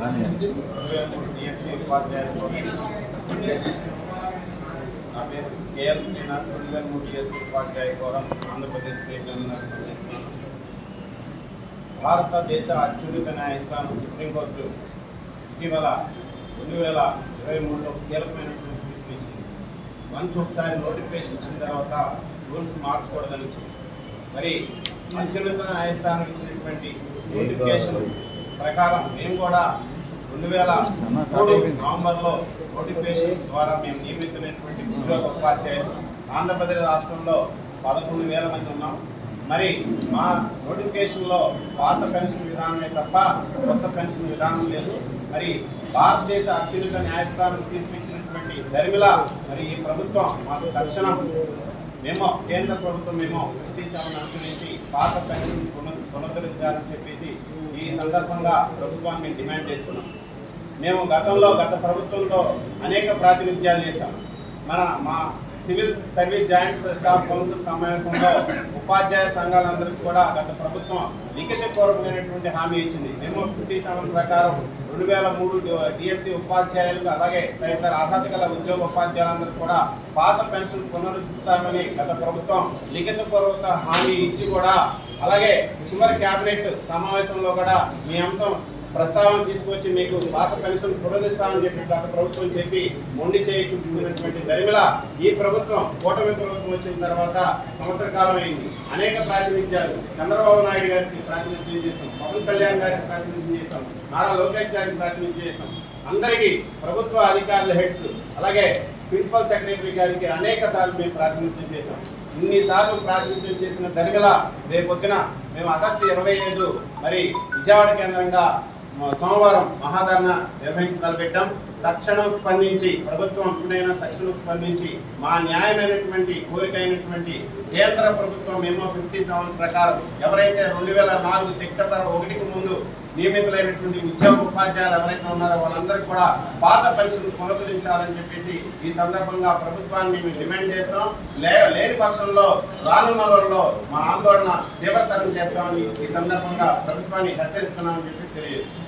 DSC ఉపాధ్యాయులు నా పేరు కేఎల్ శ్రీనాథ్. 2003 డిఎస్సీ ఉపాధ్యాయ ఫోరం ఆంధ్రప్రదేశ్ స్టేట్ గవర్నర్ పనిచేస్తున్నాను. భారతదేశ అత్యున్నత న్యాయస్థానం సుప్రీంకోర్టు ఇటీవల 2023లో కీలకమైనటువంటి తీర్పు ఇచ్చింది. వన్స్ ఒకసారి నోటిఫికేషన్ ఇచ్చిన తర్వాత రూల్స్ మార్చకూడదని ఇచ్చింది. మరి అత్యున్నత న్యాయస్థానం ఇచ్చినటువంటి నోటిఫికేషన్ ప్రకారం మేము కూడా 2003 నవంబర్లో నోటిఫికేషన్ ద్వారా మేము నియమితున్నటువంటి ఉద్యోగ ఉపాధ్యాయులు ఆంధ్రప్రదేశ్ రాష్ట్రంలో 11,000 మంది ఉన్నాం. మరి మా నోటిఫికేషన్లో పాత పెన్షన్ విధానమే తప్ప కొత్త పెన్షన్ విధానం లేదు. మరి భారతదేశ అత్యున్నత న్యాయస్థానం తీర్పిచ్చినటువంటి ధర్మిల మరి ఈ ప్రభుత్వం మాకు తక్షణం కేంద్ర ప్రభుత్వం 57 అనుసరించి పాత పెన్షన్ పునరుద్ధరించాలని చెప్పేసి ఈ సందర్భంగా ప్రభుత్వాన్ని డిమాండ్ చేస్తున్నాం. మేము గత ప్రభుత్వంలో అనేక ప్రాతినిధ్యాలు చేశాం. మా civil service joint staff council సమావేశంలో ఉపాధ్యాయ సంఘాలందరికీ కూడా గత ప్రభుత్వం లిఖితపూర్వకమైనటువంటి హామీ ఇచ్చింది. 57 ప్రకారం 2003 డిఎస్సీ ఉపాధ్యాయులకు అలాగే తదితర అర్హత గల ఉద్యోగ ఉపాధ్యాయులందరికీ కూడా పాత పెన్షన్ పునరుద్ధరిస్తామని గత ప్రభుత్వం లిఖితపూర్వక హామీ ఇచ్చి కూడా అలాగే చివరి కేబినెట్ సమావేశంలో కూడా మీ అంశం ప్రస్తావన తీసుకొచ్చి మీకు పాత పెన్షన్ పునరుద్ధరిస్తామని చెప్పి గత ప్రభుత్వం చెప్పి మొండి చేయి చూపించినటువంటి ధర్మిల ఈ ప్రభుత్వం కూటమి ప్రభుత్వం వచ్చిన తర్వాత సంవత్సర కాలం అయింది. అనేక ప్రాతినిధ్యాలు చంద్రబాబు నాయుడు గారికి ప్రాతినిధ్యం చేస్తాం, పవన్ కళ్యాణ్ గారికి ప్రాతినిధ్యం చేస్తాం, నారా లోకేష్ గారికి ప్రాతినిధ్యం చేస్తాం. అందరికీ ప్రభుత్వ అధికారుల హెడ్స్ అలాగే ప్రిన్సిపల్ సెక్రటరీ గారికి అనేక సార్లు మేము ప్రాతినిధ్యం చేశాం. ఇన్నిసార్లు ప్రాతినిధ్యం చేసిన ధర్మిల రేపొద్దున మేము ఆగస్టు 25 మరి విజయవాడ కేంద్రంగా సోమవారం మహాధరణ నిర్వహించి తలపెట్టాం. తక్షణం స్పందించి ప్రభుత్వం ఎప్పుడైనా తక్షణం స్పందించి మా న్యాయమైనటువంటి కోరిక అయినటువంటి కేంద్ర ప్రభుత్వం 57 ప్రకారం ఎవరైతే 2004 సెప్టెంబర్ 1కి ముందు నియమితులైనటువంటి ఉద్యోగ ఉపాధ్యాయులు ఎవరైతే ఉన్నారో వాళ్ళందరికీ కూడా పాత పెన్షన్ పునరుద్ధరించాలని చెప్పేసి ఈ సందర్భంగా ప్రభుత్వాన్ని మేము డిమాండ్ చేస్తాం. లేని పక్షంలో రానున్న రోజుల్లో మా ఆందోళన తీవ్రతరం చేస్తామని ఈ సందర్భంగా ప్రభుత్వాన్ని హెచ్చరిస్తున్నామని చెప్పేసి తెలియజేస్తాం.